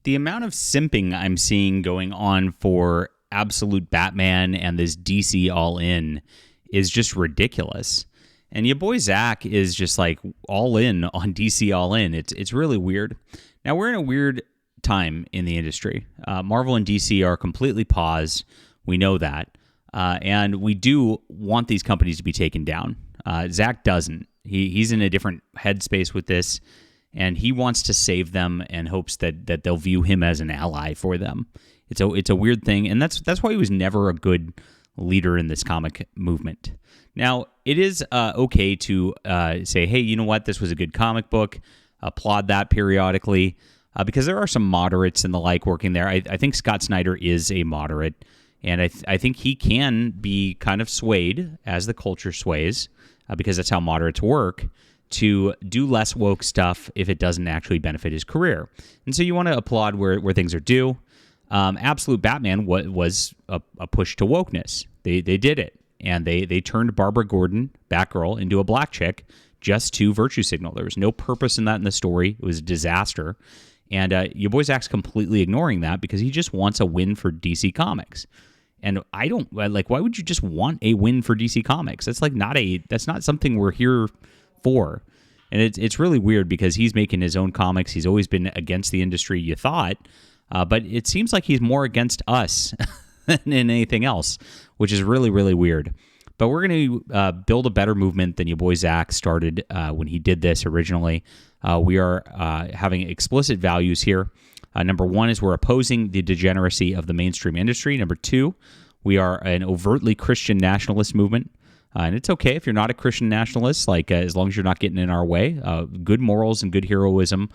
the amount of simping I'm seeing going on for Absolute Batman and this DC All In is just ridiculous. And your boy Zack is just like all in on DC All In. It's really weird. Now, we're in a weird time in the industry. Marvel and DC are completely paused. We know that. And we do want these companies to be taken down. Zack doesn't. He's in a different headspace with this, and he wants to save them and hopes that they'll view him as an ally for them. It's a weird thing, and that's why he was never a good leader in this comic movement. Now, it is okay to say, hey, you know what? This was a good comic book. Applaud that periodically, because there are some moderates and the like working there. I think Scott Snyder is a moderate, and I think he can be kind of swayed as the culture sways, because that's how moderates work, to do less woke stuff if it doesn't actually benefit his career. And so you want to applaud where things are due. Absolute Batman was a push to wokeness. They did it. And they turned Barbara Gordon, Batgirl, into a black chick just to virtue signal. There was no purpose in that in the story. It was a disaster. And your boy Zack's completely ignoring that because he just wants a win for DC Comics. And I don't like. Why would you just want a win for DC Comics? That's not something we're here for. And it's really weird because he's making his own comics. He's always been against the industry, you thought, but it seems like he's more against us than anything else, which is really, really weird. But we're going to build a better movement than your boy Zack started when he did this originally. We are having explicit values here. Number one is we're opposing the degeneracy of the mainstream industry. Number two, we are an overtly Christian nationalist movement. And it's okay if you're not a Christian nationalist, as long as you're not getting in our way. Good morals and good heroism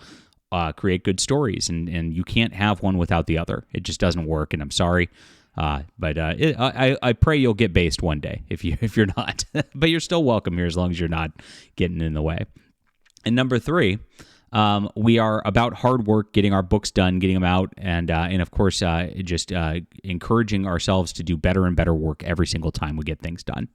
create good stories, and you can't have one without the other. It just doesn't work, and I'm sorry. But I pray you'll get based one day if you're not. But you're still welcome here as long as you're not getting in the way. And number three, we are about hard work, getting our books done, getting them out, and of course, just encouraging ourselves to do better and better work every single time we get things done.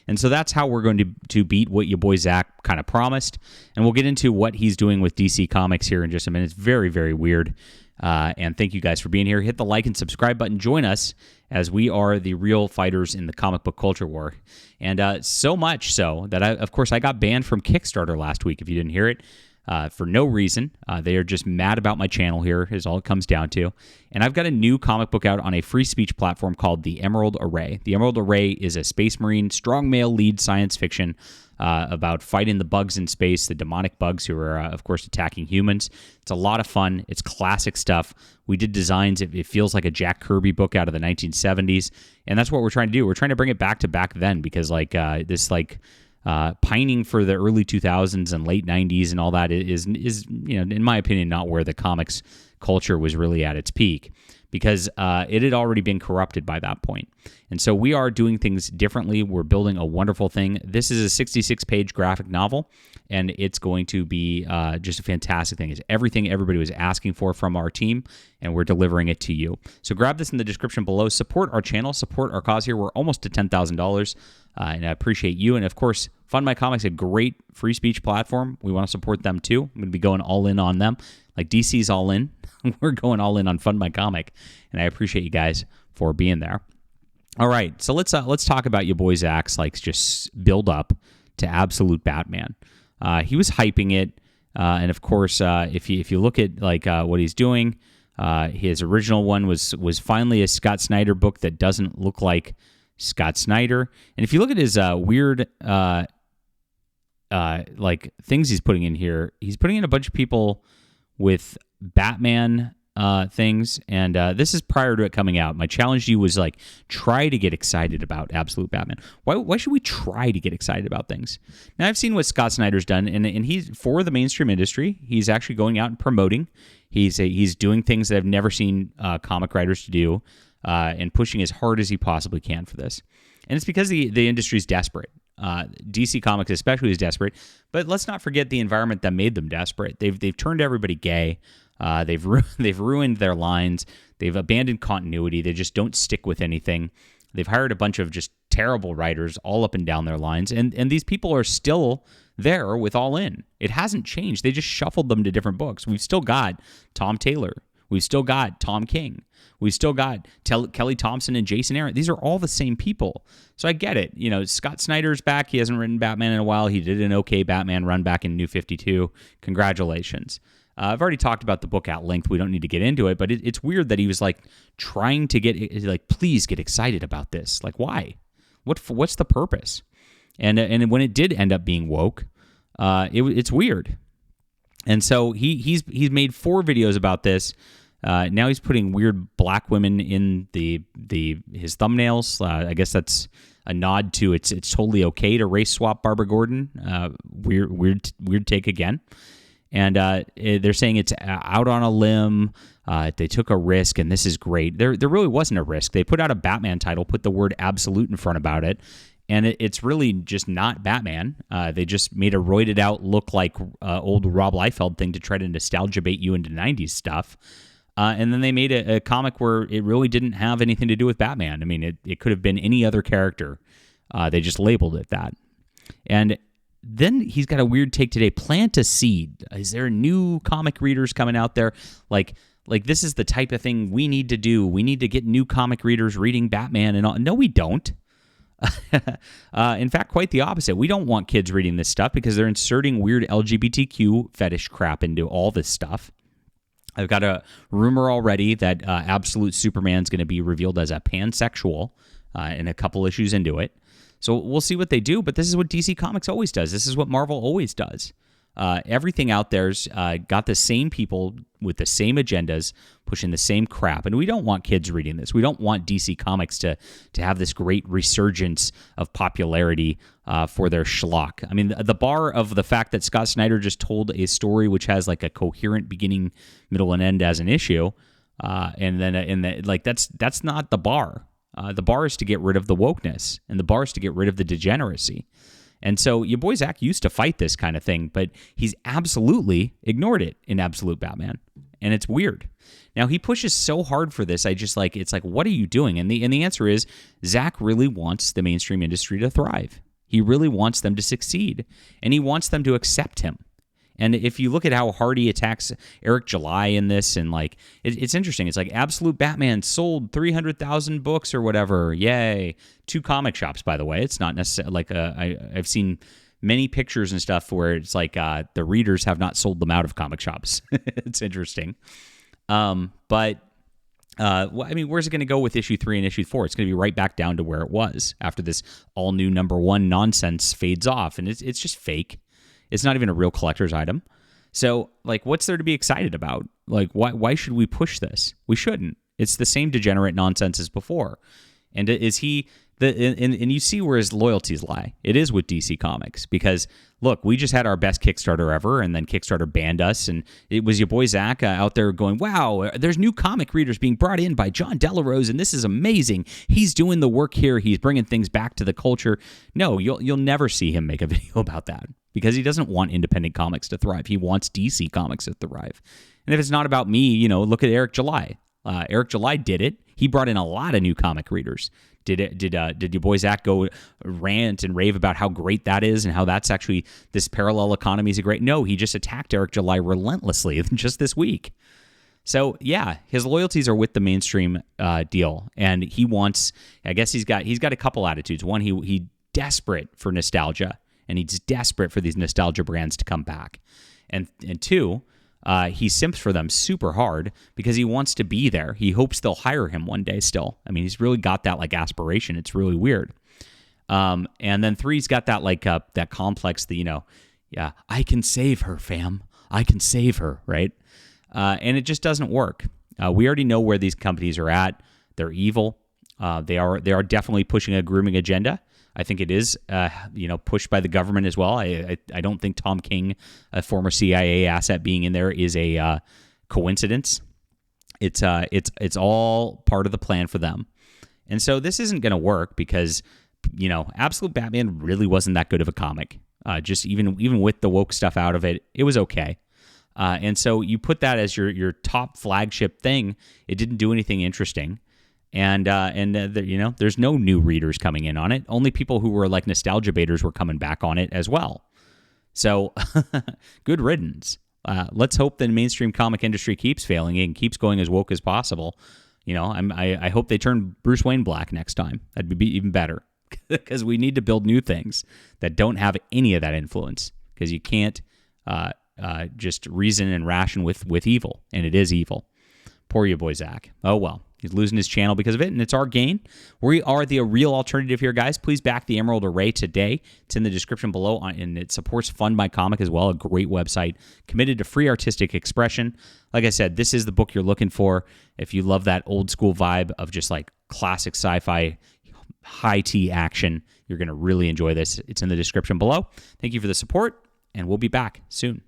And so that's how we're going to beat what your boy Zack kind of promised. And we'll get into what he's doing with DC Comics here in just a minute. It's very, very weird. And thank you guys for being here. Hit the like and subscribe button. Join us as we are the real fighters in the comic book culture war. And so much so that, of course, I got banned from Kickstarter last week, if you didn't hear it. For no reason. They are just mad about my channel here, is all it comes down to. And I've got a new comic book out on a free speech platform called The Emerald Array. The Emerald Array is a space marine, strong male lead science fiction about fighting the bugs in space, the demonic bugs who are, of course, attacking humans. It's a lot of fun. It's classic stuff. We did designs. It feels like a Jack Kirby book out of the 1970s. And that's what we're trying to do. We're trying to bring it back to back then because pining for the early 2000s and late 90s and all that is in my opinion, not where the comics culture was really at its peak, because it had already been corrupted by that point. And so we are doing things differently. We're building a wonderful thing. This is a 66-page graphic novel, and it's going to be just a fantastic thing. It's everything everybody was asking for from our team, and we're delivering it to you. So grab this in the description below. Support our channel. Support our cause here. We're almost to $10,000, and I appreciate you. And, of course, Fund My Comics, a great free speech platform. We want to support them, too. I'm going to be going all in on them. Like DC's all in. We're going all in on Fund My Comic, and I appreciate you guys for being there. All right, so let's talk about your boy Zack's just build up to Absolute Batman. He was hyping it, and of course, if you look at what he's doing, his original one was finally a Scott Snyder book that doesn't look like Scott Snyder. And if you look at his weird things he's putting in here, he's putting in a bunch of people with Batman things, and this is prior to it coming out. My challenge to you was try to get excited about Absolute Batman. Why should we try to get excited about things? Now, I've seen what Scott Snyder's done, and he's for the mainstream industry. He's actually going out and promoting. He's doing things that I've never seen comic writers do, and pushing as hard as he possibly can for this. And it's because the industry's desperate. DC Comics especially is desperate, but let's not forget the environment that made them desperate. They've turned everybody gay. They've ruined their lines. They've abandoned continuity. They just don't stick with anything. They've hired a bunch of just terrible writers all up and down their lines, and these people are still there with All In. It hasn't changed. They just shuffled them to different books. We've still got Tom Taylor. We've still got Tom King. We've still got Kelly Thompson and Jason Aaron. These are all the same people. So I get it. Scott Snyder's back. He hasn't written Batman in a while. He did an okay Batman run back in New 52. Congratulations. I've already talked about the book at length. We don't need to get into it, but it's weird that he was trying to get please get excited about this. Why? What's the purpose? And when it did end up being woke, it's weird. And so he's made 4 videos about this. Now he's putting weird black women in his thumbnails. I guess that's a nod to it's totally okay to race swap Barbara Gordon. Weird take again. And they're saying it's out on a limb. They took a risk, and this is great. There really wasn't a risk. They put out a Batman title, put the word absolute in front about it, and it's really just not Batman. They just made a roided out look like old Rob Liefeld thing to try to nostalgia bait you into 90s stuff. And then they made a comic where it really didn't have anything to do with Batman. I mean, it could have been any other character. They just labeled it that. And then he's got a weird take today. Plant a seed. Is there new comic readers coming out there? Like this is the type of thing we need to do. We need to get new comic readers reading Batman and all. No, we don't. In fact, quite the opposite. We don't want kids reading this stuff because they're inserting weird LGBTQ fetish crap into all this stuff. I've got a rumor already that Absolute Superman's going to be revealed as a pansexual in a couple issues into it. So we'll see what they do, but this is what DC Comics always does. This is what Marvel always does. Everything out there's got the same people with the same agendas pushing the same crap, and we don't want kids reading this. We don't want DC Comics to have this great resurgence of popularity for their schlock. I mean, the bar of the fact that Scott Snyder just told a story which has a coherent beginning, middle, and end as an issue, and then that's not the bar. The bar is to get rid of the wokeness, and the bar is to get rid of the degeneracy. And so your boy Zack used to fight this kind of thing, but he's absolutely ignored it in Absolute Batman. And it's weird. Now, he pushes so hard for this, it's what are you doing? And the answer is, Zack really wants the mainstream industry to thrive. He really wants them to succeed, and he wants them to accept him. And if you look at how hard he attacks Eric July in this, and it's interesting. It's Absolute Batman sold 300,000 books or whatever. Yay. 2 comic shops, by the way. It's not necessarily I've seen many pictures and stuff where it's the readers have not sold them out of comic shops. It's interesting. Where's it going to go with issue 3 and issue 4? It's going to be right back down to where it was after this all new #1 nonsense fades off. And it's just fake. It's not even a real collector's item. So, what's there to be excited about? Why should we push this? We shouldn't. It's the same degenerate nonsense as before. And is he and you see where his loyalties lie. It is with DC Comics because, look, we just had our best Kickstarter ever, and then Kickstarter banned us, and it was your boy Zack out there going, wow, there's new comic readers being brought in by John Delarose, and this is amazing. He's doing the work here. He's bringing things back to the culture. No, you'll never see him make a video about that because he doesn't want independent comics to thrive. He wants DC Comics to thrive. And if it's not about me, look at Eric July. Eric July did it. He brought in a lot of new comic readers. Did your boy Zack go rant and rave about how great that is and how that's actually this parallel economy is a great? No, he just attacked Eric July relentlessly just this week. So yeah, his loyalties are with the mainstream deal, and he wants. I guess he's got a couple attitudes. One, he desperate for nostalgia, and he's desperate for these nostalgia brands to come back, and two. He simps for them super hard because he wants to be there. He hopes they'll hire him one day still. I mean, he's really got that aspiration. It's really weird. And then 3's got that that complex, I can save her, fam. I can save her, right? And it just doesn't work. We already know where these companies are at. They're evil. They are definitely pushing a grooming agenda. I think it is, pushed by the government as well. I don't think Tom King, a former CIA asset, being in there is a coincidence. It's all part of the plan for them, and so this isn't going to work because Absolute Batman really wasn't that good of a comic. Just even with the woke stuff out of it, it was okay. And so you put that as your top flagship thing. It didn't do anything interesting. And there's no new readers coming in on it. Only people who were nostalgia baiters were coming back on it as well. So good riddance. let's hope the mainstream comic industry keeps failing and keeps going as woke as possible. I hope they turn Bruce Wayne black next time. That'd be even better, because we need to build new things that don't have any of that influence, because you can't just reason and ration with evil, and it is evil. Poor you, Boi Zack. Oh, well. He's losing his channel because of it, and it's our gain. We are the real alternative here, guys. Please back the Emerald Array today. It's in the description below, and it supports Fund My Comic as well, a great website committed to free artistic expression. Like I said, this is the book you're looking for. If you love that old school vibe of just like classic sci-fi, high-tea action, you're going to really enjoy this. It's in the description below. Thank you for the support, and we'll be back soon.